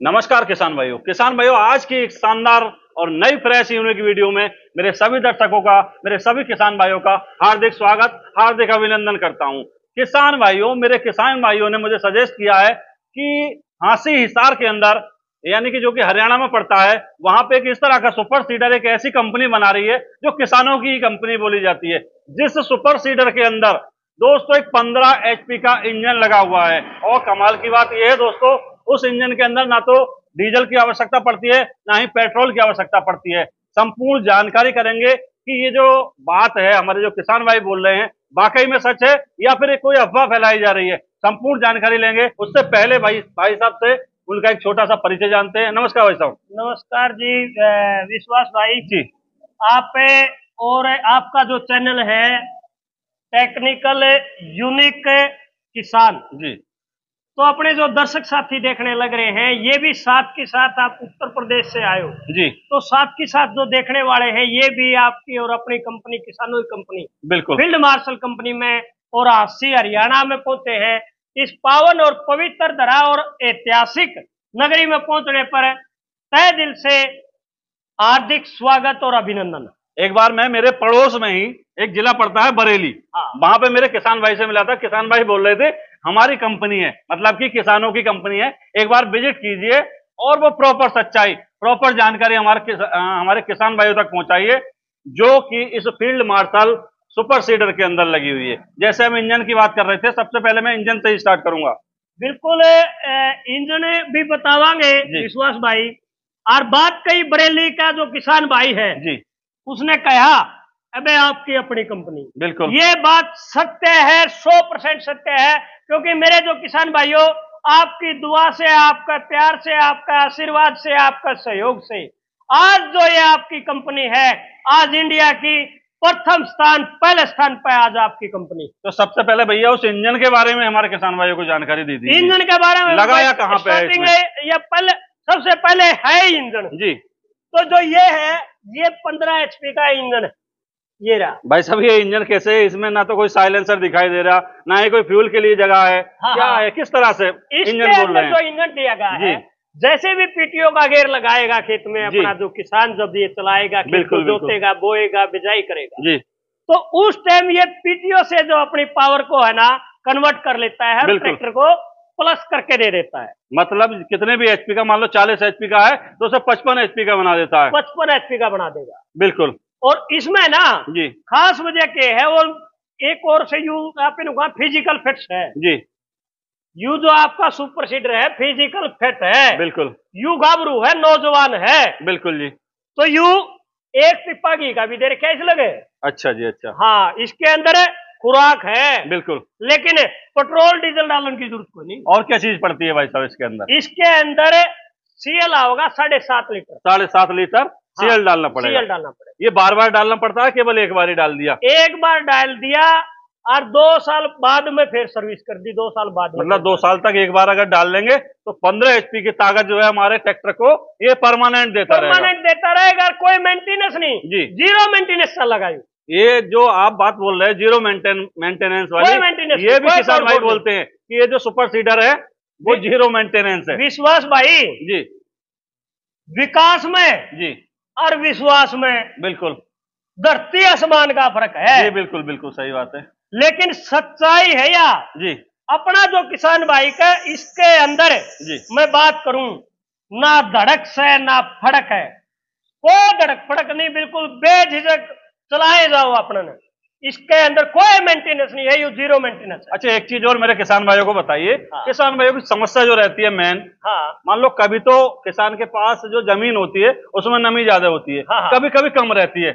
नमस्कार किसान भाइयों, आज की एक शानदार और नई फ्रेश यूनिक वीडियो में मेरे सभी दर्शकों का, मेरे सभी किसान भाइयों का हार्दिक स्वागत, हार्दिक अभिनंदन करता हूं। किसान भाइयों, मेरे किसान भाइयों ने मुझे सजेस्ट किया है कि हांसी हिसार के अंदर, यानी कि जो कि हरियाणा में पड़ता है, वहां पे इस तरह का सुपर सीडर एक ऐसी कंपनी बना रही है जो किसानों की कंपनी बोली जाती है। जिस सुपर सीडर के अंदर दोस्तों एक 15 HP का इंजन लगा हुआ है। और कमाल की बात यह है दोस्तों, उस इंजन के अंदर ना तो डीजल की आवश्यकता पड़ती है, ना ही पेट्रोल की आवश्यकता पड़ती है। संपूर्ण जानकारी करेंगे कि ये जो बात है हमारे जो किसान भाई बोल रहे हैं, वाकई में सच है या फिर कोई अफवाह फैलाई जा रही है। संपूर्ण जानकारी लेंगे। उससे पहले भाई साहब से उनका एक छोटा सा परिचय जानते हैं। नमस्कार भाई साहब। नमस्कार जी, विश्वास भाई जी। आप और आपका जो चैनल है टेक्निकल यूनिक किसान जी। तो अपने जो दर्शक साथी देखने लग रहे हैं, ये भी साथ के साथ आप उत्तर प्रदेश से आए हो जी। तो साथ के साथ जो देखने वाले हैं ये भी आपकी और अपनी कंपनी, किसानों की कंपनी बिल्कुल फील्ड मार्शल कंपनी में और हांसी हरियाणा में पहुंचे हैं। इस पावन और पवित्र धरा और ऐतिहासिक नगरी में पहुंचने पर तहे दिल से हार्दिक स्वागत और अभिनंदन। एक बार मैं मेरे पड़ोस में ही एक जिला पड़ता है बरेली, वहां पे मेरे किसान भाई से मिला था। किसान भाई बोल रहे थे हमारी कंपनी है, मतलब कि किसानों की कंपनी है, एक बार विजिट कीजिए और वो प्रॉपर सच्चाई, प्रॉपर जानकारी हमारे किसान भाइयों तक पहुंचाइए, जो कि इस फील्ड मार्शल सुपर सीडर के अंदर लगी हुई है। जैसे हम इंजन की बात कर रहे थे, सबसे पहले मैं इंजन से ही स्टार्ट करूंगा। बिल्कुल, इंजन भी बतावांगे विश्वास भाई। और बात कही बरेली का जो किसान भाई है जी, उसने कहा अबे आपकी अपनी कंपनी, बिल्कुल ये बात सत्य है, 100% सत्य है। क्योंकि मेरे जो किसान भाइयों, आपकी दुआ से, आपका प्यार से, आपका आशीर्वाद से, आपका सहयोग से आज जो ये आपकी कंपनी है, आज इंडिया की प्रथम स्थान, पहले स्थान पर आज आपकी कंपनी। तो सबसे पहले भैया उस इंजन के बारे में हमारे किसान भाइयों को जानकारी दी थी। इंजन के बारे में लगाया कहाँ पे है? ये पहले सबसे पहले है इंजन जी। तो जो ये है, ये 15 HP का इंजन है। ये रहा भाई साहब, ये इंजन कैसे है? इसमें ना तो कोई साइलेंसर दिखाई दे रहा, ना ही कोई फ्यूल के लिए जगह है। क्या है, किस तरह से इंजन बोल रहे हैं? जो इंजन दिया गया है, जैसे भी पीटीओ का गेयर लगाएगा खेत में अपना, जो किसान जब ये चलाएगा, खेत को जोतेगा, बोएगा, बिजाई करेगा जी, तो उस टाइम ये पीटीओ से जो अपनी पावर को है ना कन्वर्ट कर लेता है, ट्रैक्टर को प्लस करके दे देता है। मतलब कितने भी HP का, मान लो 40 HP का है तो उसे 55 HP का बना देता है। 55 HP का बना देगा, बिल्कुल। और इसमें ना जी खास वजह क्या है, वो एक और से यू आपने फिजिकल फिट्स है जी। यू जो आपका सुपर सीडर है फिजिकल फिट है, बिल्कुल। यू गाभरू है, नौजवान है, बिल्कुल जी। तो यू एक पिप्पा घी का भी दे रखा है इस लगे। अच्छा जी, अच्छा। हाँ, इसके अंदर खुराक है, बिल्कुल, लेकिन पेट्रोल डीजल डालने की जरूरत कोई नहीं। और क्या चीज पड़ती है भाई साहब इसके अंदर? इसके अंदर CL होगा 7.5 लीटर। 7.5 लीटर CL डालना पड़ेगा। CL डालना पड़ेगा। ये बार बार डालना पड़ता है, केवल एक बार ही डाल दिया? एक बार डाल दिया और 2 साल बाद में फिर सर्विस कर दी, 2 साल बाद। मतलब 2 साल तक एक बार अगर डाल लेंगे तो 15 HP की ताकत जो है हमारे ट्रैक्टर को ये परमानेंट देता रहेगा। कोई मेंटेनेंस नहीं जी, 0 मेंटेनेंस से लगाई। ये जो आप बात बोल रहे हैं जीरो मेंटेनेंस वाली, ये भी किसान भाई बोलते हैं कि ये जो सुपर सीडर है वो जीरो मेंटेनेंस है। विश्वास भाई जी, विकास में जी और विश्वास में बिल्कुल धरती आसमान का फर्क है जी। बिल्कुल बिल्कुल सही बात है, लेकिन सच्चाई है या जी। अपना जो किसान भाई का इसके अंदर जी मैं बात करूं, ना धड़क से ना फड़क है, कोई धड़क फड़क नहीं, बिल्कुल बेझिझक चलाए जाओ अपना। इसके अंदर कोई मेंटेनेंस नहीं है, ये 0 मेंटेनेंस है। अच्छा, एक चीज और मेरे किसान भाइयों को बताइए। किसान भाइयों की समस्या जो रहती है मेन, मान लो कभी तो किसान के पास जो जमीन होती है उसमें नमी ज्यादा होती है, कभी कभी कम रहती है,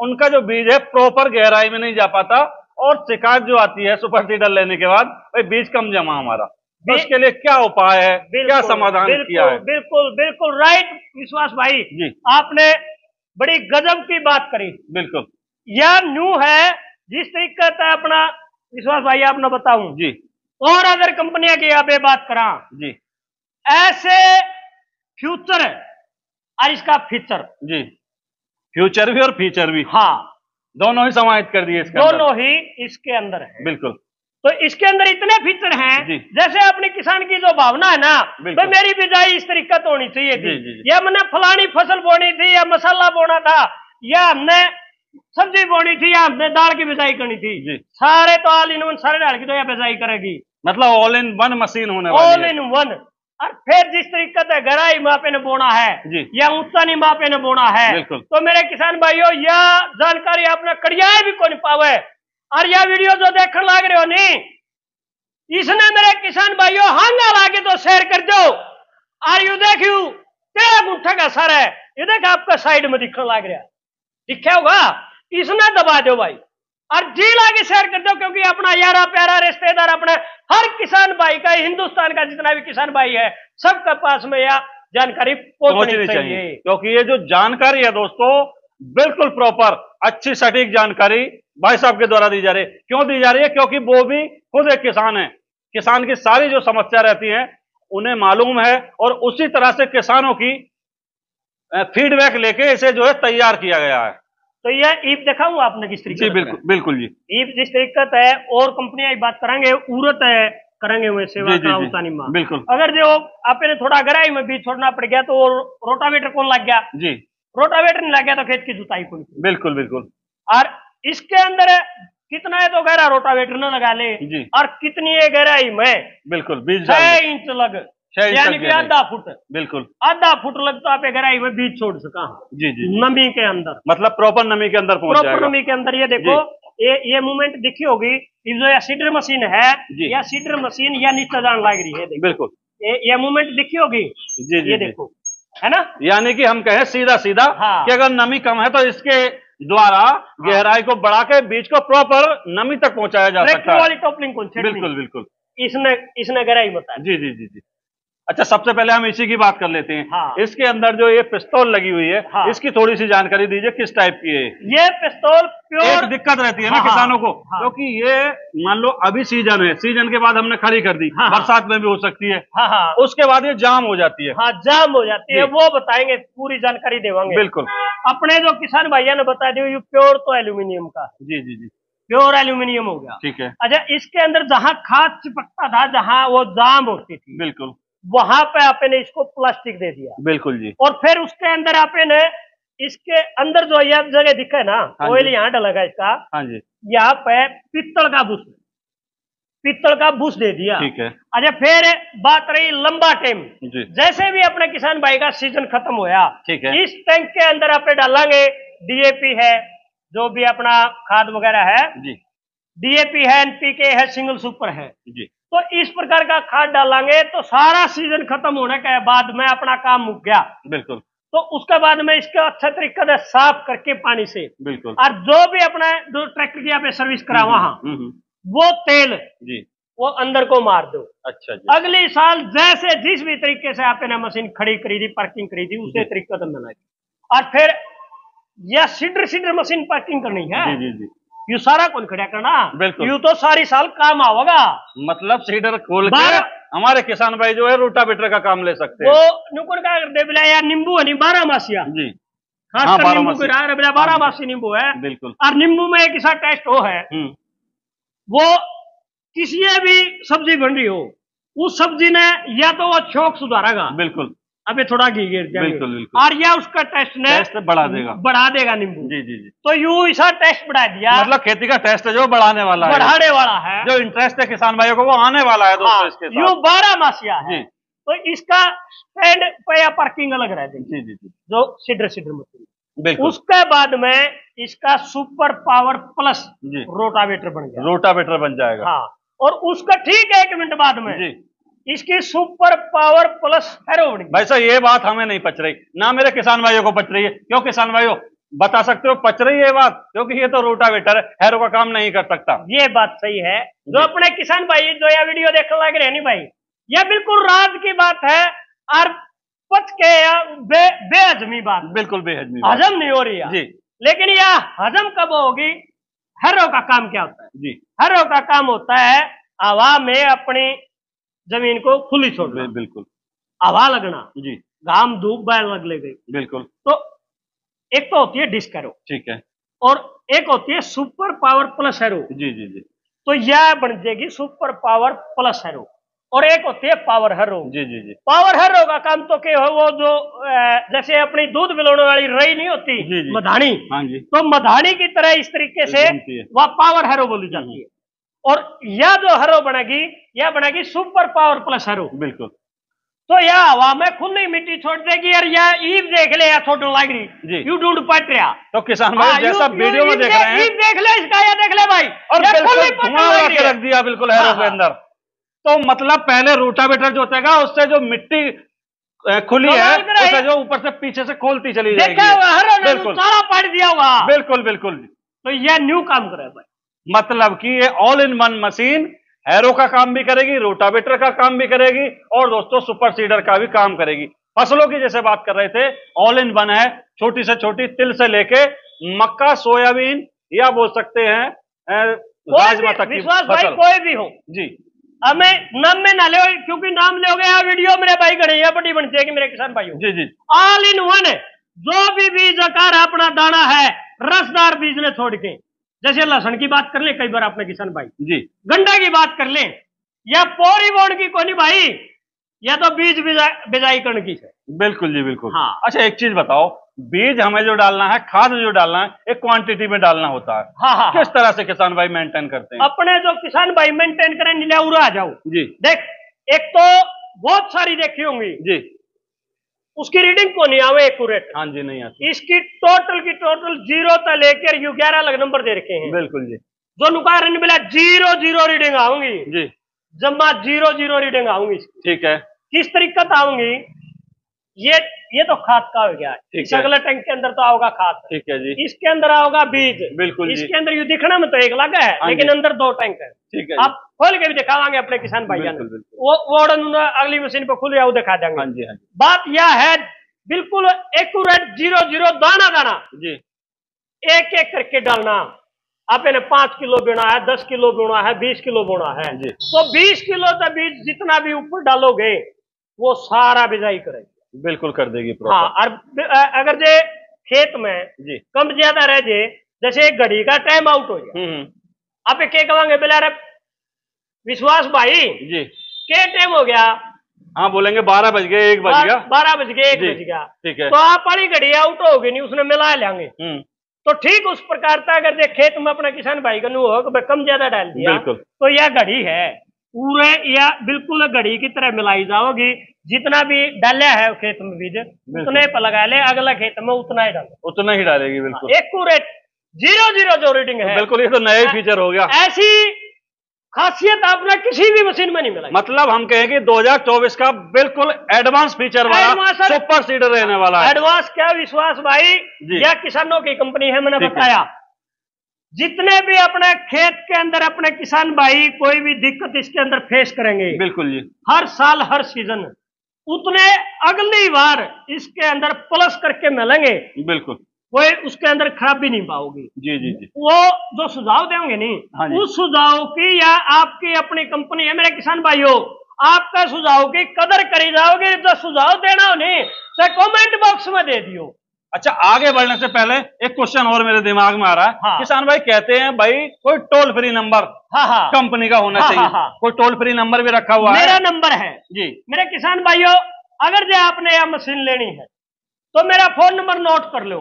उनका जो बीज है प्रॉपर गहराई में नहीं जा पाता, और शिकायत जो आती है सुपर सीडर लेने के बाद, भाई बीज कम जमा हमारा, तो इसके लिए क्या उपाय है, क्या समाधान किया है? बिल्कुल बिल्कुल राइट विश्वास भाई जी, आपने बड़ी गजब की बात करी। बिल्कुल, यह न्यू है जिस तरीके का अपना विश्वास भाई आपने बताऊं जी। और अगर कंपनियां की आप बात करा जी, ऐसे फ्यूचर है और इसका फीचर जी, फ्यूचर भी और फीचर भी, हाँ, दोनों ही समाहित कर दिए इसके दोनों ही इसके अंदर है। बिल्कुल। तो इसके अंदर इतने फीचर हैं, जैसे अपनी किसान की जो भावना है ना, तो मेरी बिजाई इस तरीके तो होनी चाहिए थी, या मैंने फलानी फसल बोनी थी, या मसाला बोना था, या हमने सब्जी बोनी थी, या हमने दाल की बिजाई करनी थी, सारे तो ऑल इन वन, सारे डाल की तो यह बिजाई करेगी, मतलब ऑल इन वन मशीन होने वाली है। All in one. और फिर जिस तरीके से गहराई मापे ने बोना है या ऊंचाई मापे ने बोना है, तो मेरे किसान भाइयों यह जानकारी आपने कड़ियाए भी को नहीं पावे, और यह वीडियो जो देखने लग रहे हो नहीं, इसने मेरे किसान भाइयों हांगा लागे तो शेयर कर दो। और यू देखियो 13 गुंठे का सर है, ये देख आपका साइड में दिखने लग रहा है, दिखा होगा, इसने दबा दो भाई, और जी लागे शेयर कर दो, क्योंकि अपना यारा प्यारा रिश्तेदार, अपने हर किसान भाई का, हिंदुस्तान का जितना भी किसान भाई है, सबके पास में यह जानकारी पहुंचनी चाहिए। क्योंकि ये जो जानकारी है दोस्तों, बिल्कुल प्रॉपर, अच्छी सटीक जानकारी भाई साहब के द्वारा दी जा रही है। क्यों दी जा रही है? क्योंकि वो भी खुद एक किसान है, किसान की सारी जो समस्या रहती है उन्हें मालूम है, और उसी तरह से किसानों की फीडबैक लेके इसे जो है तैयार किया गया है। तो यह ईप दिखाऊं आपने किस तरीके? जी बिल्कुल बिल्कुल जी। ईप जिस तरीके है, और कंपनियां बात करेंगे, उरत है करेंगे हुए सेवा कराऊं बिल्कुल। अगर जो आपने थोड़ा गहराई में बीज छोड़ना पड़ गया तो रोटावेटर कौन लग गया जी, रोटावेटर नहीं लग गया तो खेत की जुताई कौन? बिल्कुल बिल्कुल। और इसके अंदर कितना है तो गहरा रोटावेटर न लगा ले जी, और कितनी है गहराई में? बिल्कुल 6 इंच लग, यानी कि आधा फुट, बिल्कुल आधा फुट लग तो आप गहराई में बीज छोड़ सका जी जी, नमी के अंदर, मतलब प्रॉपर नमी के अंदर पहुंच जाएगा। प्रॉपर नमी के अंदर। ये देखो ये मूवमेंट दिखी होगी, ये जो सीडर मशीन है, या सीडर मशीन या नीचे जान लग रही है, बिल्कुल ये मूवमेंट दिखी होगी जी जी, ये देखो है ना, यानी कि हम कहें सीधा सीधा कि अगर नमी कम है तो इसके द्वारा गहराई को बढ़ा के बीज को प्रॉपर नमी तक पहुंचाया जा सकता है। वाली टॉपलिंग कौन? बिल्कुल बिल्कुल, इसने गहराई बताया। जी जी जी जी। अच्छा, सबसे पहले हम इसी की बात कर लेते हैं। हाँ। इसके अंदर जो ये पिस्तौल लगी हुई है, हाँ, इसकी थोड़ी सी जानकारी दीजिए, किस टाइप की है ये पिस्तौल? प्योर एक दिक्कत रहती है ना किसानों को, क्योंकि ये मान लो अभी सीजन है, सीजन के बाद हमने खड़ी कर दी, बरसात में भी हो सकती है, उसके बाद ये जाम हो जाती है। हाँ, जाम हो जाती है, वो बताएंगे, पूरी जानकारी देवांगे। बिल्कुल, अपने जो किसान भैया ने बता दिया, ये प्योर तो एल्यूमिनियम का। जी जी जी, प्योर एल्यूमिनियम हो गया, ठीक है। अच्छा, इसके अंदर जहाँ खाद चिपकता था, जहाँ वो जाम होती थी, बिल्कुल, वहां पे आपने इसको प्लास्टिक दे दिया। बिल्कुल जी। और फिर उसके अंदर आपने इसके अंदर जो यह जगह दिखा है ना, ऑयल यहाँ डलेगा इसका, हाँ जी, यहाँ पे पित्तल का बुश दे दिया, ठीक है। अच्छा, फिर बात रही लंबा टाइम, जैसे भी अपने किसान भाई का सीजन खत्म होया, ठीक है, इस टैंक के अंदर आपने डालेंगे, डीएपी है, जो भी अपना खाद वगैरह है जी, डीएपी है, एनपीके है, सिंगल सुपर है जी, तो इस प्रकार का खाद डालेंगे तो सारा सीजन खत्म होने के बाद में अपना काम मुक गया। बिल्कुल, तो उसके बाद में इसका अच्छा तरीके से साफ करके पानी से, बिल्कुल, और जो भी अपना जो ट्रैक्टर की आप सर्विस करा वहां, वो तेल जी वो अंदर को मार दो। अच्छा जी। अगले साल जैसे जिस भी तरीके से आपने मशीन खड़ी खरीदी, पार्किंग खरीदी, उसी तरीके से बनाई, और फिर यह सीडर मशीन पार्किंग करनी है। जी जी जी, यू सारा कौन खड़ा करना? बिल्कुल, यू तो सारी साल काम आवेगा, मतलब सीडर खोल के हमारे किसान भाई जो है रोटावेटर का काम ले सकते हैं। वो नुकुर का दे बिला यार, नींबू है नहीं 12 मासिया जी, खासकर नींबू के यार 12 मासी नींबू है। बिल्कुल, और नींबू में एक ऐसा टेस्ट हो है, वो किसी भी सब्जी बन रही हो, उस सब्जी ने या तो वो छोक सुधारेगा, बिल्कुल, अबे थोड़ा घी गिर जाएगा, बिल्कुल बिल्कुल, और या उसका टेस्ट बढ़ा देगा नींबू। जी जी जी, तो यू ऐसा टेस्ट बढ़ा दिया, मतलब खेती का टेस्ट जो बढ़ाने वाला है, बढ़ाने वाला है, जो इंटरेस्ट है किसान भाइयों को वो आने वाला है दोस्तों। इसके साथ यू 12 मासिया है, तो इसका स्टैंड पे या पार्किंग अलग रह जाएगी। जी जी जी, जो सीडर मशीन। उसके बाद में इसका सुपर पावर प्लस रोटावेटर बन गया, रोटावेटर बन जाएगा। हाँ, और उसका ठीक 1 मिनट बाद में जी इसकी सुपर पावर प्लस हैरो बन गई। भाई साहब, ये बात हमें नहीं पच रही, ना मेरे किसान भाइयों को पच रही है। क्यों किसान भाइयों बता सकते हो पच रही है बात? क्योंकि ये तो रोटावेटर हैरो का काम नहीं कर सकता। ये बात सही है, जो अपने किसान भाई जो यह वीडियो देखने लग रहे हैं नहीं भाई, यह बिल्कुल राज की बात है, और पच के बेहजमी बात, बिल्कुल बेहजमी, हजम नहीं हो रही है जी। लेकिन यह हजम कब होगी? हैरो का काम क्या होता है जी? हैरो का काम होता है हवा में अपनी जमीन को खुली छोड़ना, बिल्कुल, हवा लगना जी, घाम धूप बैल लग गई, बिल्कुल। तो एक तो होती है डिस्क हैरो, ठीक है, और एक होती है सुपर पावर प्लस हैरो। जी जी जी, तो यह बन जाएगी सुपर पावर प्लस हेरो। और एक होती है पावर हेरो। जी जी जी। पावर हेरो का काम तो क्या है, वो जो जैसे अपनी दूध पिलाने वाली रई नहीं होती, जी जी। मधानी, हाँ जी। तो मधानी की तरह इस तरीके से वह पावर हेरो बोली जाती है। और यह जो हेरो बनेगी, यह बनेगी सुपर पावर प्लस हेरो। बिल्कुल। तो यह हवा में खुली मिट्टी छोड़ देगी और यह ईव देख ले या छोटू लाग रही, यू ढूंढ पट रहा। तो किसान भाई जैसा वीडियो में देख रहे हैं, ईव देख ले इसका, या देख ले भाई, और बिल्कुल धुआं लगा के रख दिया बिल्कुल हेरो के अंदर। तो मतलब पहले रोटावेटर जो होता उससे जो मिट्टी खुली है उसे जो ऊपर से पीछे से खोलती चली जाएगी। बिल्कुल सारा पाट दिया हुआ। बिल्कुल बिल्कुल। तो यह न्यू काम करे भाई, मतलब कि ये all in one machine harrow का काम भी करेगी, रोटावेटर का काम भी करेगी, और दोस्तों सुपर सीडर का भी काम करेगी। फसलों की जैसे बात कर रहे थे, ऑल इन वन है, छोटी से छोटी तिल से लेके मक्का, सोयाबीन, या बोल सकते हैं राजमा तक की विश्वास भाई कोई भी हो जी। हमें नाम में ना ले, क्योंकि नाम लोगे यह वीडियो मेरे भाई गणे या बड़ी बन जाएगी मेरे किसान भाइयों। जी जी। ऑल इन वन है, जो भी बीज आकार अपना दाना है, रसदार बीज ने छोड़ के, जैसे लहसुन की बात कर ले कई बार अपने किसान भाई जी, गंडा की बात कर ले, या पोरी बोर्ड की कोनी भाई, या तो बीज बिजाई करने की है। बिल्कुल जी बिल्कुल। हाँ। अच्छा एक चीज बताओ, बीज हमें जो डालना है, खाद जो डालना है, एक क्वांटिटी में डालना होता है। हाँ, किस तरह से किसान भाई मेंटेन करते हैं? अपने जो किसान भाई मेंटेन करें, नीले उड़ा आ जाओ जी। देख, एक तो बहुत सारी देखी होंगी जी, उसकी रीडिंग को नहीं आवे एक्यूरेट। हाँ जी, नहीं आती। इसकी टोटल 0 तक लेकर यू 11 अलग नंबर दे रखे हैं। बिल्कुल जी। जो नुकार मिला 0 रीडिंग आऊंगी जी, जमा 0 रीडिंग आऊंगी। ठीक है। किस तरीका आऊंगी, ये तो खाद का हो गया, इस अगले टैंक के अंदर तो आओगा खाद, ठीक है जी। इसके अंदर आओगा बीज, बिल्कुल। इसके अंदर यू दिखना में तो एक लगा है, लेकिन अंदर 2 टैंक है, ठीक है। आप खोल के भी दिखावांगे अपने किसान भाइयों ने, वो अगली मशीन पे खुले दिखा देंगे। हाँ जी, हाँ जी। बात यह है बिल्कुल एक्यूरेट 0 दाना दाना जी, एक एक करके डालना। आपने 5 किलो बोना है, 10 किलो बोना है, 20 किलो बोना है, तो 20 किलो का बीज जितना भी ऊपर डालोगे वो सारा बिजाई करेगी, बिल्कुल कर देगी। हाँ, और अगर जे खेत में जी कम ज्यादा रह जाए, जैसे एक घड़ी का टाइम आउट हो जाए, आप क्या कहेंगे बेला रे विश्वास भाई जी क्या टाइम हो गया? हाँ बोलेंगे 12 बज गए, 1 बज गया, 12 बज गए, 1 बज गया, ठीक है। तो आप वाली घड़ी आउट होगी नहीं, उसने मिला लेंगे। तो ठीक उस प्रकार का अगर जे खेत में अपना किसान भाई का हो कम ज्यादा डाल दिया, तो यह घड़ी है पूरे या बिल्कुल घड़ी की तरह मिलाई जाओगी। जितना भी डाला है खेत में बीज उतने पर लगा ले, अगला खेत में उतना ही डाले, उतना ही डालेगी, बिल्कुल एक्यूरेट 0 जो रीडिंग है। बिल्कुल, ये तो नया फीचर हो गया। ऐसी खासियत आपने किसी भी मशीन में नहीं मिला। मतलब हम कहेंगे 2024 का बिल्कुल एडवांस फीचर वाला सुपर सीडर रहने वाला है। एडवांस क्या विश्वास भाई, यह किसानों की कंपनी है, मैंने बताया। जितने भी अपने खेत के अंदर अपने किसान भाई कोई भी दिक्कत इसके अंदर फेस करेंगे, बिल्कुल जी, हर साल हर सीजन उतने अगली बार इसके अंदर प्लस करके मिलेंगे, बिल्कुल कोई उसके अंदर खराबी नहीं पाओगी। जी जी जी। वो जो सुझाव देंगे नहीं, हाँ, उस सुझाव की या आपकी अपनी कंपनी है मेरे किसान भाइयों, आपका सुझाव की कदर करी जाओगे। जो सुझाव देना हो नहीं तो कमेंट बॉक्स में दे दियो। अच्छा, आगे बढ़ने से पहले एक क्वेश्चन और मेरे दिमाग में आ रहा है। हाँ। किसान भाई कहते हैं भाई कोई टोल फ्री नंबर कंपनी का होना चाहिए। कोई टोल फ्री नंबर भी रखा हुआ है? मेरा नंबर है जी। मेरे किसान भाइयों, अगर जो आपने यह मशीन लेनी है तो मेरा फोन नंबर नोट कर लो,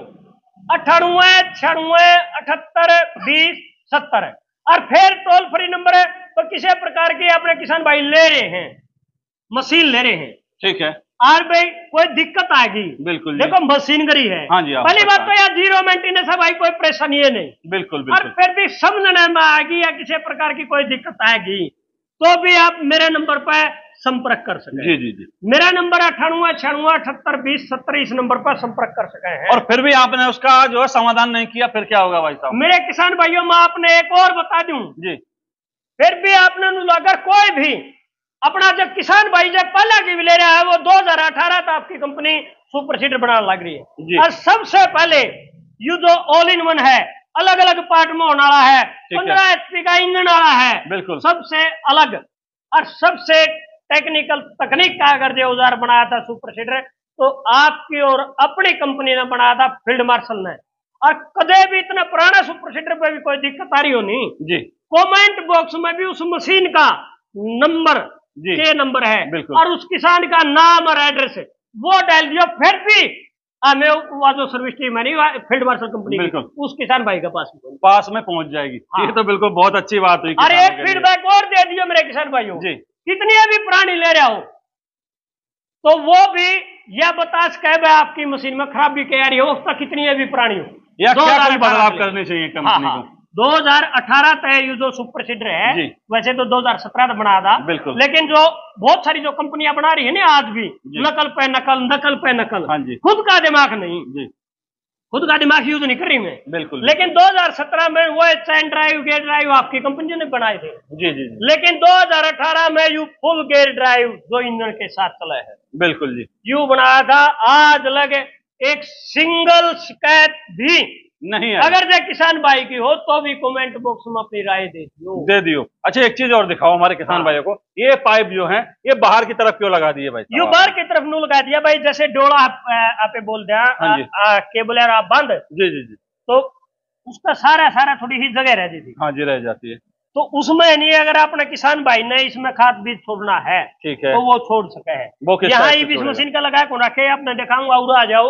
98 96 78 20 70 है। और फिर टोल फ्री नंबर है, तो किसी प्रकार की अपने किसान भाई ले रहे हैं, मशीन ले रहे हैं, ठीक है, और भाई कोई दिक्कत आएगी, बिल्कुल देखो मशीनरी है। हाँ जी, पहली बात तो यार 0 मेंटेनेंस है भाई, कोई परेशानी है नहीं, बिल्कुल बिल्कुल। और फिर भी समझने में आएगी या किसी प्रकार की कोई दिक्कत आएगी तो भी आप मेरे नंबर पर संपर्क कर सके। जी जी जी। मेरा नंबर 98 96 78 20 70, इस नंबर पर संपर्क कर सके हैं। और फिर भी आपने उसका जो है समाधान नहीं किया, फिर क्या होगा भाई साहब? मेरे किसान भाइयों, मैं आपने एक और बता दूं जी, फिर भी आपने अगर कोई भी अपना जब किसान भाई जब पहला की ले रहा है, वो 2018 तक आपकी कंपनी सुपर सीडर बनाने लग रही है। और सबसे पहले यू जो ऑल इन वन है, अलग अलग पार्ट में होने वाला है, 15 HP का इंजन वाला है, बिल्कुल सबसे अलग और सबसे टेक्निकल तकनीक का अगर जो औजार बनाया था सुपर सीडर, तो आपकी और अपनी कंपनी ने बनाया था फील्ड मार्शल ने। और कदे भी इतना पुराना सुपर सीडर पे भी कोई दिक्कत आ रही हो नहीं जी, कमेंट बॉक्स में भी उस मशीन का नंबर के नंबर है और उस किसान का नाम और एड्रेस है वो डाल दिया, फिर भी हमें जो सर्विस टीम है नहीं फील्ड मार्शल कंपनी की उस किसान भाई के पास में पहुंच जाएगी। हाँ। ये तो बिल्कुल बहुत अच्छी बात हुई। और एक फीडबैक और दे दियो मेरे किसान भाइयों जी, कितनी भी प्राणी ले रहा हो तो वो भी यह बता सके भाई आपकी मशीन में खराबी क्या आ रही हो, उसका कितनी भी प्राणी हो या क्या कोई बदलाव करने चाहिए कंपनी को। 2018 तक ये जो सुपर सीडर है वैसे तो 2017 तक बना था बिल्कुल, लेकिन जो बहुत सारी जो कंपनियां बना रही है ना आज भी नकल पे नकल नकल पे नकल, खुद का दिमाग नहीं जी, खुद का दिमाग यूज नहीं कर रही मैं बिल्कुल। लेकिन 2017 में वो चैन ड्राइव गेयर ड्राइव आपकी कंपनी ने बनाए थे जी, लेकिन 2018 में यू फुल गेयर ड्राइव जो इंजन के साथ चला है बिल्कुल जी, यू बनाया था। आज लगे एक सिंगल शिकायत भी नहीं है। अगर जो किसान भाई की हो तो भी कमेंट बॉक्स में अपनी राय दे दियो। अच्छा एक चीज और दिखाओ हमारे किसान भाइयों को, ये पाइप जो है ये बाहर की तरफ क्यों लगा दिए भाई? ये बाहर की तरफ नू लगा दिया भाई, जैसे डोला आप बोल दिया केबल यार आप बंद जी जी जी, तो उसका सारा थोड़ी ही जगह रह जाती। हाँ जी, रह जाती है। तो उसमें नहीं अगर अपने किसान भाई ने इसमें खाद बीज छोड़ना है ठीक है तो वो छोड़ सके है। यहाँ इस मशीन का लगा को रखे आपने दिखाऊंगा और आ जाओ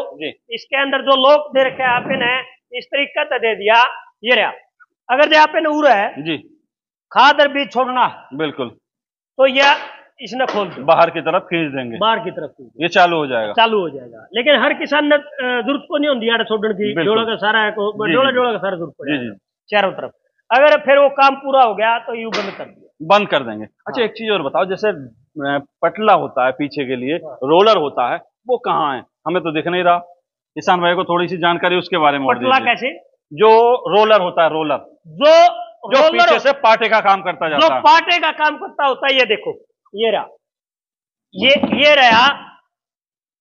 इसके अंदर जो लोग दे रखे आपने इस तरीका से दे दिया ये रहा। अगर जो आपने उरा है जी खाद और बीज छोड़ना बिल्कुल तो यह इसने खोल दिया बाहर की तरफ खींच देंगे, बाहर की तरफ ये चालू हो जाएगा। लेकिन हर किसान ने जरूरत को नहीं होती यार छोड़ने की, डोला का सारा डोला का सारा जरूरत पड़ेगा चारों तरफ। अगर फिर वो काम पूरा हो गया तो यू बंद कर देंगे। अच्छा एक चीज और बताओ, जैसे पटला होता है पीछे के लिए रोलर होता है वो कहाँ है? हमें तो दिख नहीं रहा। किसान भाई को थोड़ी सी जानकारी उसके बारे में। पटला कैसे? जो रोलर होता है, रोलर जो पीछे से पाटे का काम करता जाता है, जो पाटे का काम करता होता है। ये देखो ये रहा, ये रहा,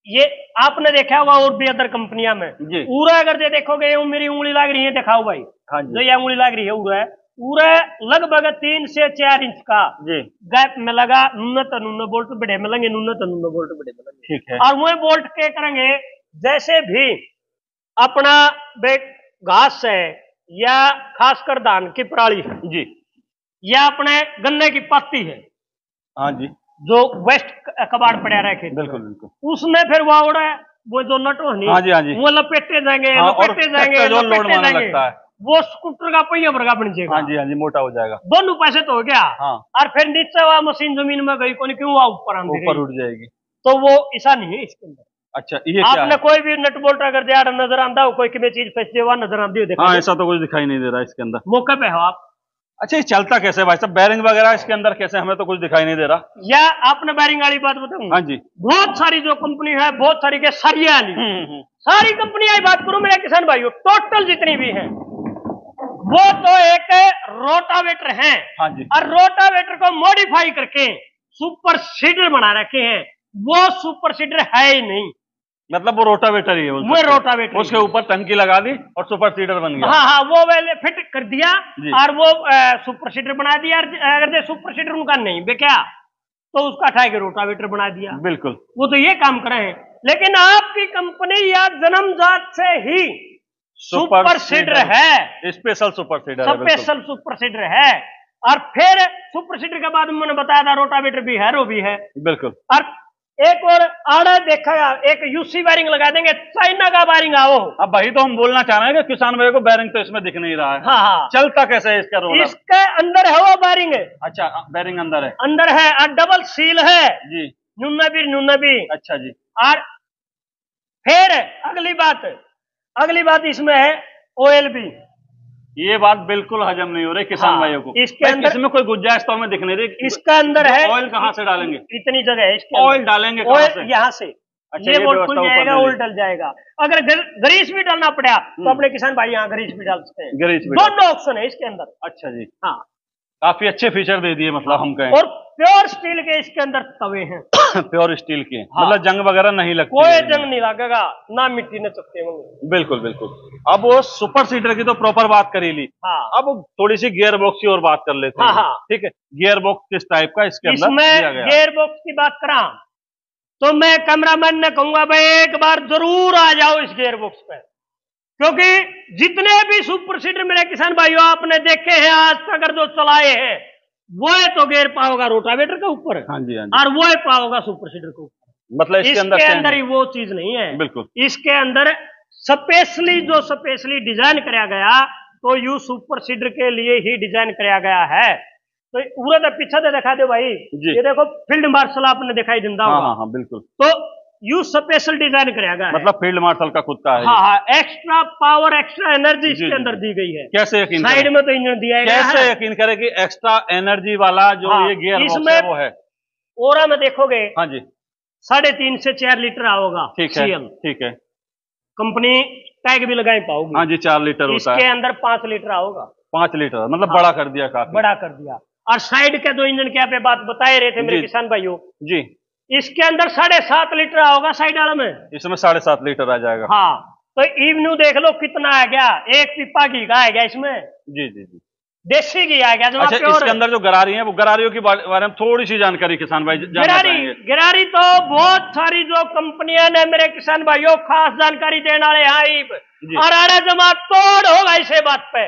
ये आपने देखा होगा और भी अदर कंपनियां में पूरा अगर देखोगे मेरी उंगली लग रही है, दिखाओ भाई। हाँ जो ये उंगली लग रही है पूरा लगभग 3 से 4 इंच का गैप में लगा। नून बोल्ट बड़े में लगे, नून बोल्ट बड़े में लगे ठीक है। और वो बोल्ट के करेंगे जैसे भी अपना घास है या खासकर धान की पराली है जी या अपने गन्ने की पत्ती है हाँ जी जो वेस्ट कबाड़ पड़ा रखे बिल्कुल बिल्कुल, उसमें फिर वो जो नट हाँ जी वो लपेटे जाएंगे लगता है वो स्कूटर का पहिया भरगा बन जाएगा। हाँ जी मोटा हो जाएगा। दोनों पैसे तो हो गया हाँ। और फिर नीचे वह मशीन जमीन में गई कौन क्यों ऊपर उठ जाएगी तो वो ऐसा नहीं है इसके अंदर। अच्छा ये आपने कोई भी नट बोल्ट अगर दिया नजर आंदा हो कोई किसी चीज फंस हुआ नजर आती हो? हाँ ऐसा तो कुछ दिखाई नहीं दे रहा इसके अंदर। मौके पे हो आप। अच्छा ये चलता कैसे भाई साहब? बैरिंग वगैरह इसके अंदर कैसे? हमें तो कुछ दिखाई नहीं दे रहा। या आपने बैरिंग वाली बात बताऊं? हाँ जी बहुत सारी जो कंपनी है बहुत सारी के सरिया सारी कंपनियां बात करूं मेरे किसान भाइयों टोटल जितनी भी है वो तो एक रोटावेटर है हाँ जी। और रोटावेटर को मॉडिफाई करके सुपर सीडर बना रखे हैं। वो सुपर सीडर है ही नहीं, मतलब वो रोटावेटर ही है। वो रोटावेटर उसके ऊपर टंकी लगा दी और सुपर सीडर बन गया। हाँ वो पहले फिट कर दिया और वो सुपर सीडर बना दिया। अगर जो सुपर सीडर उनका नहीं बेचा तो उसका उठा के रोटावेटर बना दिया। बिल्कुल वो तो ये काम कर रहे हैं। लेकिन आपकी कंपनी या जन्मजात से ही सुपर सीडर है, special super seeder, special super seeder है। और फिर सुपर सीडर के बाद मैंने बताया था रोटावेटर भी है, रो भी है बिल्कुल। और एक और आड़ा देखा एक यूसी वायरिंग लगा देंगे, चाइना का वायरिंग आओ। अब वही तो हम बोलना चाह रहे हैं कि किसान भाई को बैरिंग तो इसमें दिख नहीं रहा है। हाँ चलता कैसे है इसका रोलर? इसके अंदर है वो बैरिंग। अच्छा बैरिंग अंदर है, अंदर है और डबल सील है जी, नुन्ना भी। अच्छा जी। और फिर अगली बात इसमें है ऑयल भी। ये बात बिल्कुल हजम नहीं हो रही किसान भाइयों को। इसके अंदर इसमें कोई गुंजाइश तो हमें दिख नहीं रही। इसका अंदर है ऑयल कहाँ से डालेंगे? इतनी जगह है इसके ऑयल डालेंगे ऑयल यहाँ से। अच्छा, ये बोल्ट खुल जाएगा, ऑयल डल जाएगा। अगर ग्रीस भी डालना पड़ा तो अपने किसान भाई यहाँ ग्रीस भी डाल सकते हैं। ग्रीस भी दोनों ऑप्शन है इसके अंदर। अच्छा जी हाँ काफी अच्छे फीचर दे दिए मतलब हम कहें। और प्योर स्टील के इसके अंदर तवे हैं प्योर स्टील के हाँ। मतलब जंग वगैरह नहीं लगती, कोई जंग नहीं लगेगा, ना मिट्टी न चकते होंगे। बिल्कुल बिल्कुल। अब वो सुपर सीडर की तो प्रॉपर बात कर ही ली हाँ। अब थोड़ी सी गियर बॉक्स की और बात कर लेते हैं। हाँ। ठीक है, गियर बॉक्स किस टाइप का इसके अंदर दिया गया? गियर बॉक्स की बात करा तो मैं कैमरामैन ने कहूंगा भाई एक बार जरूर आ जाओ इस गियर बॉक्स पे। क्योंकि जितने भी सुपर सीडर मेरे किसान भाइयों आपने देखे हैं आज तक अगर जो चलाए हैं, वो तो गेयर पाओगा रोटावेटर के ऊपर, हाँ जी, और वो पाओगा सुपर सीडर के ऊपर। मतलब इसके अंदर ही वो चीज नहीं है। बिल्कुल, इसके अंदर स्पेशली डिजाइन कराया गया, तो यू सुपर सीडर के लिए ही डिजाइन कराया गया है। तो पूरा तो पीछे तो दिखा दो भाई, ये देखो फील्ड मार्शल आपने दिखाई देता होगा। हाँ, बिल्कुल। तो यू स्पेशल डिजाइन कराया गया, मतलब फील्ड मार्शल का खुद का है। हाँ, एक्स्ट्रा पावर एक्स्ट्रा एनर्जी इसके अंदर दी गई है। कैसे यकीन साइड में तो इंजन दिया है, कैसे यकीन करे कि एक्स्ट्रा एनर्जी वाला जो ये गियर इसमें वो है। ओरा में देखोगे, हाँ जी, 3.5 से 4 लीटर आओगा। ठीक है, ठीक है। कंपनी टैग भी लगाई पाओगी। हाँ जी, 4 लीटर होता है। इसके अंदर 5 लीटर आओगा। 5 लीटर मतलब बड़ा कर दिया, काफी बड़ा कर दिया। और साइड के दो इंजन क्या पे बात बताए रहे थे मेरे किसान भाइयों जी, इसके अंदर 7.5 लीटर आओगा साइड वाले में। इसमें 7.5 लीटर आ जाएगा। हाँ, तो इवन्यू देख लो कितना आ गया, एक पिपा घी का आ गया इसमें। जी जी जी, देसी घी आ गया। अच्छा, इसके अंदर जो गरारी है, वो गरारियों के बारे में थोड़ी सी जानकारी किसान भाई गरारी तो बहुत सारी जो कंपनियां ने मेरे किसान भाइयों खास जानकारी देने वाले यहाँ और आड़े जमा तोड़ होगा इसे बात पे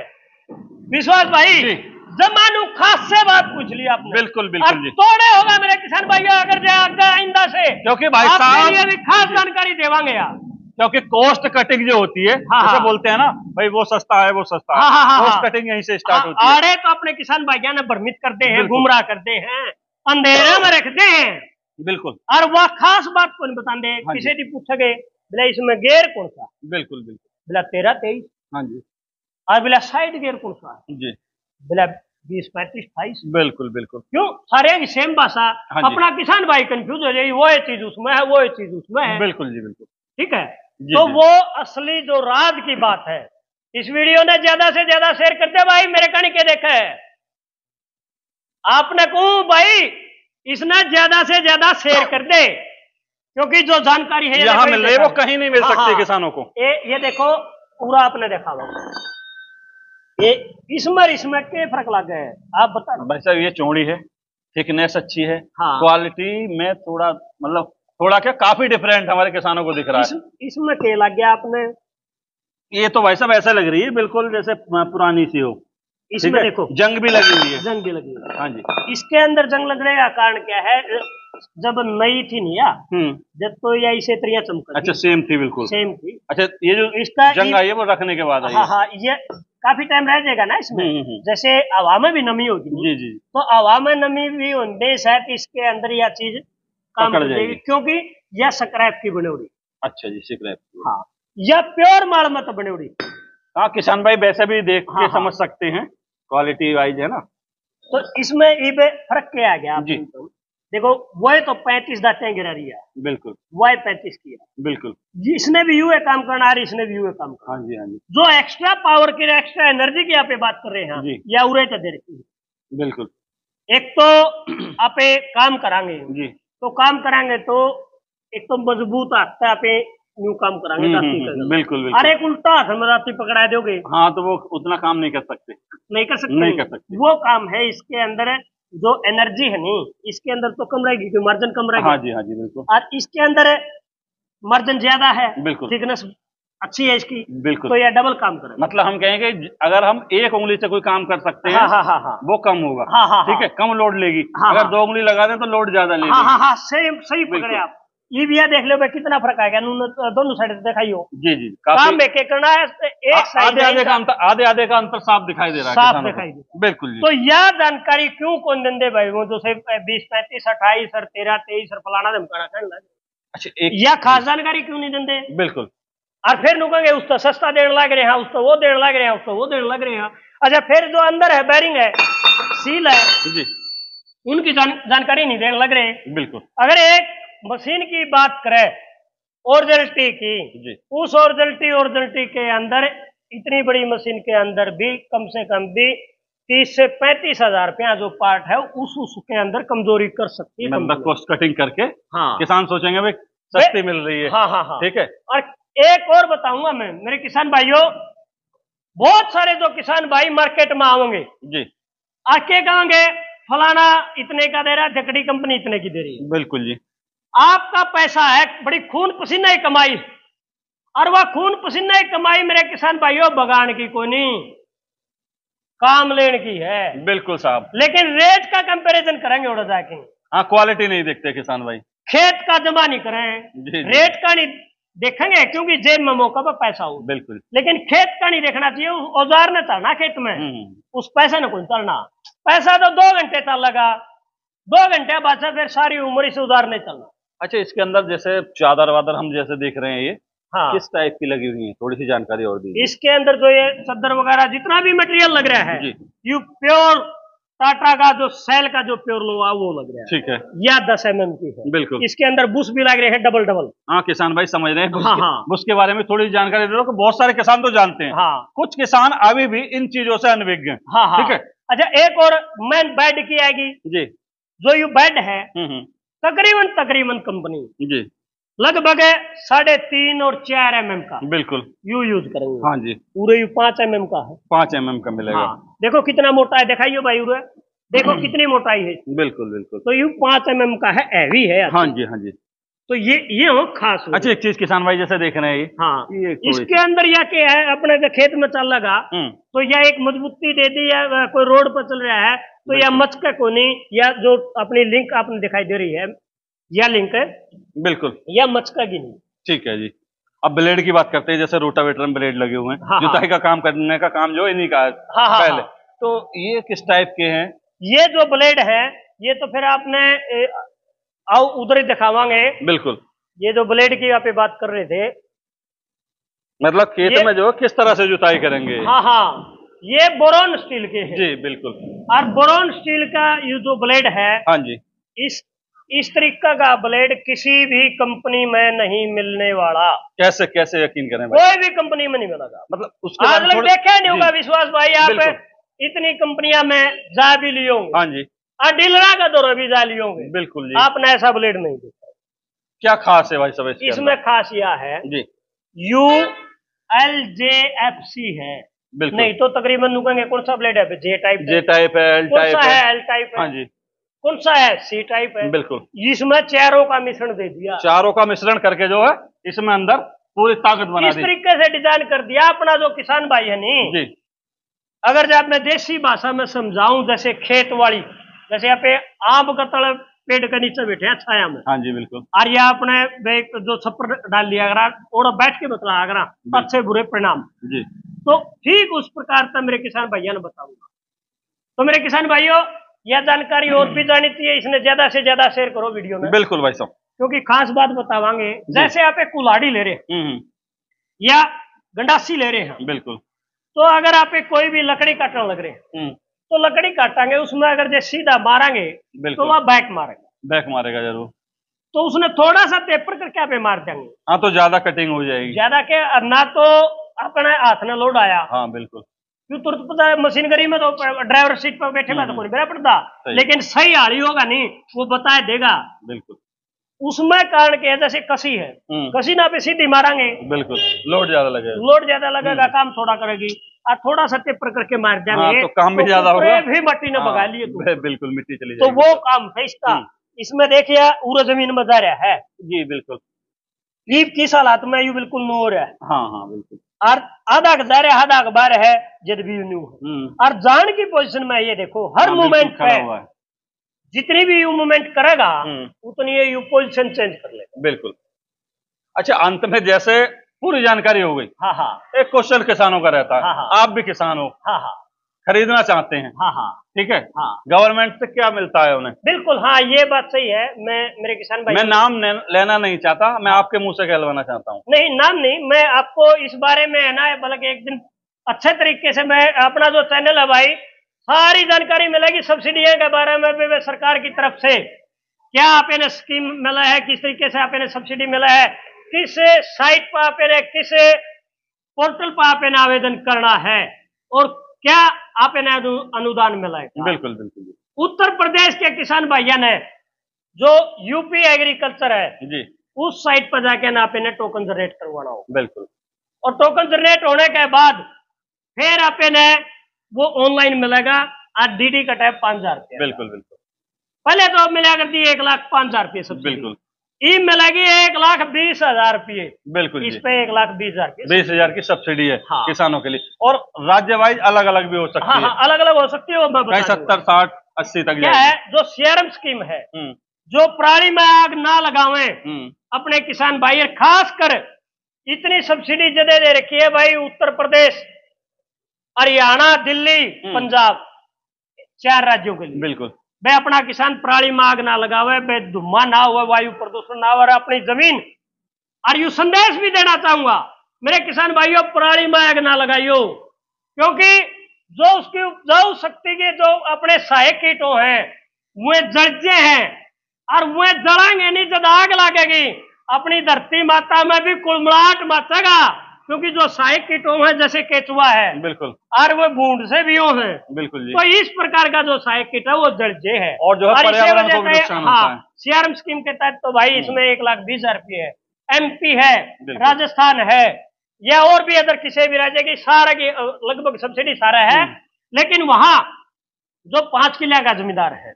विश्वास भाई। जमानू खास से बात पूछ ली आपने। बिल्कुल बिल्कुल जी, तोड़े होगा मेरे किसान भाइयों अगर आइंदा से, क्योंकि भाई साहब भी खास जानकारी देवांगे यार। क्योंकि कॉस्ट कटिंग जो होती है, जैसे बोलते हैं ना भाई वो सस्ता है, वो सस्ता है, कॉस्ट कटिंग यहीं से स्टार्ट होती है। आड़े तो अपने किसान भाइयों ने भ्रमित करते हैं, गुमराह करते हैं, अंधेरे में रखते हैं। बिल्कुल, और वह खास बात कौन बताते, किसी भी पूछोगे बोला इसमें गेयर कौन सा। बिल्कुल बिल्कुल, बोला 13-23। हाँ जी। और बोला साइड गेयर कौन सा जी, बोला 20-35-28। बिल्कुल बिल्कुल, क्यों सारे की सेम भाषा। अपना किसान भाई कंफ्यूज हो जाए, वो ये चीज उसमें है, वो ये चीज उसमें है। बिल्कुल जी बिल्कुल, ठीक है। तो वो असली जो राज की बात है, इस वीडियो ने ज्यादा से ज्यादा शेयर करते भाई मेरे कहानी के देखे आपने को भाई, इसने ज्यादा से ज्यादा शेयर कर दे, क्योंकि जो जानकारी है यहाँ मिल रही है वो कहीं नहीं मिल सकती किसानों को। ये देखो पूरा आपने देखा होगा, ये इसमें क्या फर्क लग गया है आप बता। भाई साहब ये चौड़ी है, थिकनेस अच्छी है, क्वालिटी में थोड़ा मतलब थोड़ा क्या काफी डिफरेंट हमारे किसानों को दिख रहा है। इसमें क्या लग गया आपने? ये तो भाई साहब ऐसा लग रही है बिल्कुल जैसे पुरानी सी हो। इसमें देखो जंग भी लगी हुई है। जंग भी लगी हुई है। हाँ जी, इसके इसके अंदर जंग लगने का कारण क्या है? जब नई थी नहीं जब तो या इसे त्रिया चमक। अच्छा, सेम थी, बिल्कुल सेम थी। अच्छा, ये जो इसका जंग आई है वो रखने के बाद आई है। हाँ, ये काफी टाइम रह जाएगा ना इसमें। जैसे हवा में भी नमी होगी जी जी, तो हवा में नमी भी होने शायद इसके अंदर यह चीज काम कर जाएगी, क्योंकि यह स्क्रैप की बनेगी। अच्छा जी, स्क्रैप। हाँ, यह प्योर माल मत बनेगी। हाँ, किसान भाई वैसे भी देख के समझ सकते हैं, क्वालिटी वाइज है ना। तो इसमें ये फर्क क्या आ गया जी? देखो वो तो 35 दातें गिरा रही है, बिल्कुल, वो 35 की है, बिल्कुल। इसने भी यूं काम करना है, इसने भी यूं काम करना। हाँ जी, हाँ जी। जो एक्स्ट्रा पावर की एक्स्ट्रा एनर्जी की यहाँ पे बात कर रहे हैं या उरे तो दे रही है, बिल्कुल। एक तो आप काम करांगे जी, तो काम करांगे तो एक तो मजबूत हाथ आप यूं काम करांगे, बिल्कुल बिल्कुल। अरे एक उल्टा हाथ में राती पकड़ा दोगे, हाँ, तो वो उतना काम नहीं कर सकते, नहीं कर सकते। वो काम है इसके अंदर जो एनर्जी है नहीं, इसके अंदर तो कम रहेगी क्योंकि मार्जिन कम रहेगा। हाँ जी, हाँ जी, बिल्कुल। और इसके अंदर मार्जिन ज्यादा है, बिल्कुल, थिकनेस अच्छी है इसकी, बिल्कुल। तो यह डबल काम करे। मतलब हम कहेंगे अगर हम एक उंगली से कोई काम कर सकते हैं, हाँ, वो कम होगा, हाँ, ठीक है, कम लोड लेगी। अगर 2 उंगली लगा दें तो लोड ज्यादा लेगी। हाँ, सही पकड़े आप। ये भी देख लो कितना फर्क आ गया, दोनों साइड दिखाइयो। जी जी, काम एक करना है, एक साइड आधे का अंतर साफ दिखाई दे रहा है, साफ दिखाई दे, बिल्कुल। तो यह जानकारी क्यों कौन देंगे भाई? वो जो 20, 35, 28 और 13, 23 और फलाना धमकाना कहने लगे। अच्छा, यह खास जानकारी क्यों नहीं देंगे? बिल्कुल। और फिर नुकेंगे उस तो सस्ता देने लग रहे हैं, उस तो वो देने लग रहे हैं, उस तो वो देने लग रहे हैं। अच्छा, फिर जो अंदर है बैरिंग है, सील है जी, उनकी जानकारी नहीं देने लग रहे, बिल्कुल। अगर एक मशीन की बात करें ओरिजिनलिटी की, उस ओरिजिनलिटी के अंदर इतनी बड़ी मशीन के अंदर भी कम से कम भी 30 से 35 हजार रुपया जो पार्ट है उसके अंदर कमजोरी कर सकती है। मतलब कॉस्ट कटिंग करके, हाँ, किसान सोचेंगे भाई सस्ती मिल रही है, हाँ, ठीक है। और एक और बताऊंगा मैं मेरे किसान भाइयों, बहुत सारे जो किसान भाई मार्केट में आवेंगे जी, आके कहेंगे फलाना इतने का दे रहा है, जकड़ी कंपनी इतने की दे रही है, बिल्कुल जी। आपका पैसा है, बड़ी खून पसीना ही कमाई, और वह खून पसीना की कमाई मेरे किसान भाइयों बगान की कोई नहीं, काम लेने की है। बिल्कुल साहब। लेकिन रेट का कंपैरिजन करेंगे उड़ा जाके। हाँ, क्वालिटी नहीं देखते किसान भाई। खेत का जमा नहीं करें, रेट का नहीं देखेंगे क्योंकि जेब में मौका पर पैसा हो। बिल्कुल। लेकिन खेत का नहीं देखना चाहिए, औजार ने चलना खेत में, उस पैसे ने कोई चलना। पैसा तो 2 घंटे चलेगा, 2 घंटे बाद से फिर सारी उम्र इस औजार नहीं चलना। अच्छा, इसके अंदर जैसे चादर वादर हम जैसे देख रहे हैं, ये हाँ, किस टाइप की लगी हुई है, थोड़ी सी जानकारी और दीजिए। इसके अंदर जो ये चद्दर वगैरह जितना भी मटेरियल लग रहा है, यू प्योर टाटा का जो सेल का जो प्योर लोहा वो लग रहा है। ठीक है। या 10 mm की है। बिल्कुल। इसके अंदर बुश भी लग रहे हैं डबल डबल। हाँ, किसान भाई समझ रहे हैं। बुश के बारे में थोड़ी जानकारी दे दो, बहुत सारे किसान तो जानते हैं। हाँ। कुछ किसान अभी भी इन चीजों से अनभिज्ञ हैं। हाँ हाँ। ठीक है। अच्छा, एक और मेन बेड की आएगी जी, जो यू बेड है तकरीबन कंपनी जी लगभग 3.5 और 4 mm का बिल्कुल यू यूज करेंगे। हाँ जी। पूरे यू 5 mm का है। 5 mm का मिलेगा। हाँ। देखो कितना मोटा है, दिखाइए भाई उरे, देखो कितनी मोटाई है। बिल्कुल बिल्कुल। तो यू 5 mm का है, हैवी है। हाँ जी हाँ जी। तो ये हो खास। अच्छा, एक चीज किसान भाई जैसे देख रहे हैं, हाँ, इसके अंदर यह क्या है, अपने जो खेत में चल लगा तो यह एक मजबूती दे दी है। कोई रोड पर चल रहा है तो यह मचका को नहीं, या जो अपनी लिंक आपने दिखाई दे रही है यह लिंक है, बिल्कुल, यह मचका की नहीं। ठीक है जी। अब ब्लेड की बात करते हैं, जैसे रोटावेटर में ब्लेड लगे हुए हैं। हाँ, जुताई का काम करने का काम जो इन्हीं का है। हाँ, पहले हाँ। तो ये किस टाइप के हैं? ये जो ब्लेड है ये तो फिर आपने आओ उधर ही दिखावांगे। बिल्कुल। ये जो ब्लेड की आप बात कर रहे थे, मतलब खेत में जो किस तरह से जुताई करेंगे। हाँ हाँ, ये बोरॉन स्टील के हैं जी। बिल्कुल। और बोरॉन स्टील का ये जो ब्लेड है, हाँ जी, इस तरीका का ब्लेड किसी भी कंपनी में नहीं मिलने वाला। कैसे कैसे यकीन करें भाई? कोई भी कंपनी में नहीं मिलेगा। मतलब उसके आज तक देखा नहीं होगा विश्वास भाई, आप इतनी कंपनियां में जा भी लिए होंगे। हाँ जी। और डीलरा का दौरा भी जा लिए होंगे। बिल्कुल जी। आपने ऐसा ब्लेड नहीं देखा। क्या खास है भाई सब इसमें? खास यह है जी, ULJFC है। बिल्कुल। नहीं तो तकरीबन नुकेंगे कौन सा ब्लेड है? जे टाइप है, एल टाइप है, एल टाइप है। हाँ जी। कौन सा है? सी टाइप है। बिल्कुल। इसमें चारों का मिश्रण दे दिया, चारों का मिश्रण करके जो है इसमें अंदर पूरी ताकत बना दी। इस तरीके से डिजाइन कर दिया। अपना जो किसान भाई है नहीं जी, अगर जब मैं देसी भाषा में समझाऊं, जैसे खेत वाली, जैसे यहाँ पे आम का तल पेड़ के नीचे बैठे हैं छाया में। हाँ जी बिल्कुल। और यह अपने जो छप्पर डाल लिया अगर और बैठ के बतला अगर अच्छे बुरे परिणाम जी, तो ठीक उस प्रकार का मेरे किसान भैया ने बताऊंगा। तो मेरे किसान भाइयों, यह जानकारी और भी जानी चाहिए, इसने ज्यादा से ज्यादा शेयर करो वीडियो में। बिल्कुल भाई साहब, क्योंकि खास बात बतावांगे। जैसे आप एक कुल्हाड़ी ले रहे हैं या गंडासी ले रहे हैं, बिल्कुल, तो अगर आप कोई भी लकड़ी काटने लग रहे हैं तो लकड़ी काटांगे, उसमें अगर जैसे सीधा मारेंगे तो वह बैक मारेगा, बैक मारेगा जरूर। तो उसने थोड़ा सा टेपर करके आप मार देंगे, हाँ, तो ज्यादा कटिंग हो जाएगी। ज्यादा के ना तो अपने हाथ में लोड आया, हाँ बिल्कुल, क्यों तुरंत पता है मशीनरी में तो ड्राइवर सीट पर बैठे में तो कोई मेरा पड़ता, लेकिन सही हाड़ी होगा नहीं, वो बता देगा। बिल्कुल। उसमें कारण क्या है, जैसे कसी है, कसी ना पे सीधी मारेंगे, बिल्कुल, लोड ज्यादा लगेगा, काम थोड़ा करेगी। और थोड़ा सा टेपर करके मार देंगे, हाँ, तो काम भी ज्यादा होगा, भी मट्टी ने भगा लिए तो बिल्कुल मिट्टी चली जाएगी। तो वो काम है इसका। इसमें देखिए पूरा जमीन में जा रहा है जी, बिल्कुल, लीप किस हालात में यू बिल्कुल नो हो रहा है। हाँ हाँ बिल्कुल। और आधा जा रहा है, आधा बार है जब भी न्यू और जान की पोजीशन में ये देखो हर मूवमेंट पे जितनी भी यू मूवमेंट करेगा उतनी ये यू पोजीशन चेंज कर लेगा। बिल्कुल। अच्छा, अंत में जैसे पूरी जानकारी हो गई। हाँ हाँ। एक क्वेश्चन किसानों का रहता है, हाँ, आप भी किसान हो, हाँ हाँ, खरीदना चाहते हैं, हाँ हाँ, ठीक है, हाँ, गवर्नमेंट से क्या मिलता है उन्हें? बिल्कुल, हाँ, ये बात सही है। मैं मेरे किसान भाई, मैं नाम लेना नहीं चाहता, मैं आपके मुंह से कहलवाना चाहता हूँ। नहीं, नाम नहीं, मैं आपको इस बारे में है ना, बल्कि एक दिन अच्छे तरीके से मैं अपना जो चैनल है भाई, सारी जानकारी मिलेगी सब्सिडी के बारे में भी, सरकार की तरफ से क्या आप इन्हें स्कीम मिला है, किस तरीके से आप इन्हें सब्सिडी मिला है, किस साइट पर आप इन्हें, किस पोर्टल पर आप इन्हें आवेदन करना है, और क्या आप इन्हें अनुदान मिला है। बिल्कुल बिल्कुल। उत्तर प्रदेश के किसान भाइयों ने जो यूपी एग्रीकल्चर है जी, उस साइट पर जाके ना आप इन्हें टोकन जनरेट करवाना हो। बिल्कुल। और टोकन जनरेट होने के बाद फिर आप इन्हें वो ऑनलाइन मिलेगा। आज डीडी का टैप 5,000 रुपया। बिल्कुल बिल्कुल। पहले तो मिला करती 1,05,000 रुपये सब। बिल्कुल। ई मिलेगी 1,20,000 रुपये। बिल्कुल, इस पे 1,20,000 20,000 की सब्सिडी है। हाँ। किसानों के लिए, और राज्य वाइज अलग अलग भी हो सकती हाँ, है। हाँ, अलग अलग हो सकती है, वो मैं बता 70, 60, 80 तक क्या है जो सीआरएम स्कीम है, जो पराली में आग ना लगावे अपने किसान भाई, खास कर इतनी सब्सिडी जदे दे रखी है भाई, उत्तर प्रदेश, हरियाणा, दिल्ली, पंजाब, 4 राज्यों के लिए। बिल्कुल, वे अपना किसान पराली में आग ना लगावे, वे धुआं ना हो, वायु प्रदूषण ना हो, और अपनी जमीन। और यू संदेश भी देना चाहूंगा मेरे किसान भाइयों, पराली में आग ना लगाइयो, क्योंकि जो उसकी उपजाऊ शक्ति के जो अपने सहायक कीटों हैं वे जलते हैं, और वे जलाएंगे नहीं, जब आग लगेगी अपनी धरती माता में भी कुलमलाहट मचेगा, क्योंकि जो सहायक कीटों है जैसे केचुआ है, बिल्कुल, और वो बूंद से भी है, बिल्कुल जी। तो इस प्रकार का जो सहायक कीट है वो जलजे है, और जो है पर्यावरण को भी नुकसान होता है। सीआरएम स्कीम के तहत तो भाई इसमें 1,20,000 रुपये है। एमपी है, राजस्थान है, या और भी अदर किसी भी राज्य की सारे की लगभग सब्सिडी सारा है, लेकिन वहां जो 5 किले का जमींदार है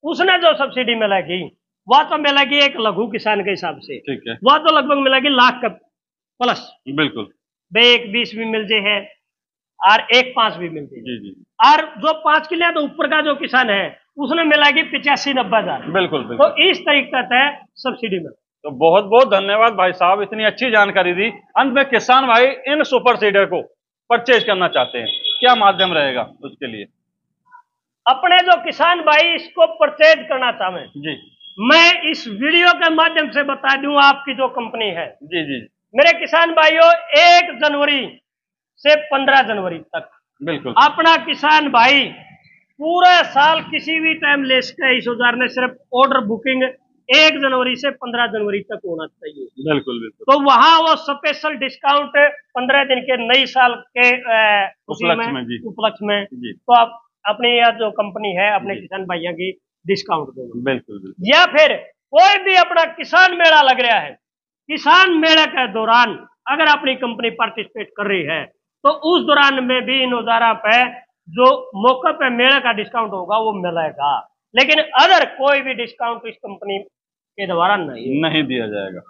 उसने जो सब्सिडी मिलेगी वह तो मिलेगी एक लघु किसान के हिसाब से, ठीक है, वह तो लगभग मिलेगी लाख का प्लस। बिल्कुल, वे 1,20 भी मिल जाए है और 1,5 भी मिल जाए, और जो 5 किले तो ऊपर का जो किसान है उसने मिलेगी 85-90,000। बिल्कुल, तो इस तरीके से सब्सिडी में। तो बहुत बहुत धन्यवाद भाई साहब, इतनी अच्छी जानकारी दी। अंत में किसान भाई इन सुपर सीडर को परचेज करना चाहते हैं, क्या माध्यम रहेगा उसके लिए? अपने जो किसान भाई इसको परचेज करना चाहे जी, मैं इस वीडियो के माध्यम से बता दूं, आपकी जो कंपनी है जी जी, मेरे किसान भाइयों 1 जनवरी से 15 जनवरी तक, बिल्कुल, अपना किसान भाई पूरे साल किसी भी टाइम ले सकते हैं इस औजार ने, सिर्फ ऑर्डर बुकिंग 1 जनवरी से 15 जनवरी तक होना चाहिए। बिल्कुल बिल्कुल। तो वहां वो स्पेशल डिस्काउंट 15 दिन के नई साल के उपलक्ष्य में तो आप अपनी यह जो कंपनी है अपने किसान भाइयों की डिस्काउंट दो। बिल्कुल। या फिर कोई भी अपना किसान मेला लग रहा है, किसान मेले के दौरान अगर अपनी कंपनी पार्टिसिपेट कर रही है तो उस दौरान में भी इन औजारा पे जो मौके पे मेले का डिस्काउंट होगा वो मिलेगा, लेकिन अगर कोई भी डिस्काउंट इस कंपनी के द्वारा नहीं दिया जाएगा।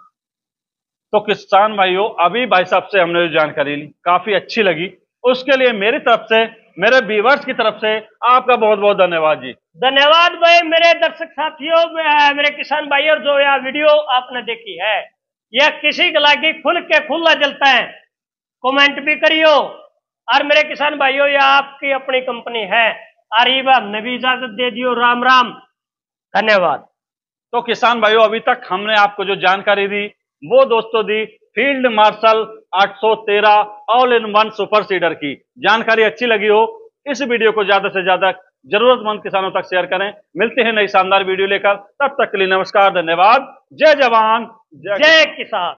तो किसान भाइयों, अभी भाई साहब से हमने जो जानकारी ली काफी अच्छी लगी, उसके लिए मेरी तरफ से, मेरे व्यूअर्स की तरफ से आपका बहुत बहुत धन्यवाद जी। धन्यवाद भाई। मेरे दर्शक साथियों, मेरे किसान भाइयों, जो यह वीडियो आपने देखी है यह किसी के लागी खुल के खुला जलता है, कमेंट भी करियो, और मेरे किसान भाइयों यह आपकी अपनी कंपनी है, और हमने भी इजाजत दे दियो। राम राम, धन्यवाद। तो किसान भाइयों, अभी तक हमने आपको जो जानकारी दी वो दोस्तों दी field marshal 813 all in one super seeder की। जानकारी अच्छी लगी हो इस वीडियो को ज्यादा से ज्यादा जरूरतमंद किसानों तक शेयर करें। मिलते हैं नई शानदार वीडियो लेकर, तब तक के लिए नमस्कार, धन्यवाद, जय जवान जय किसान।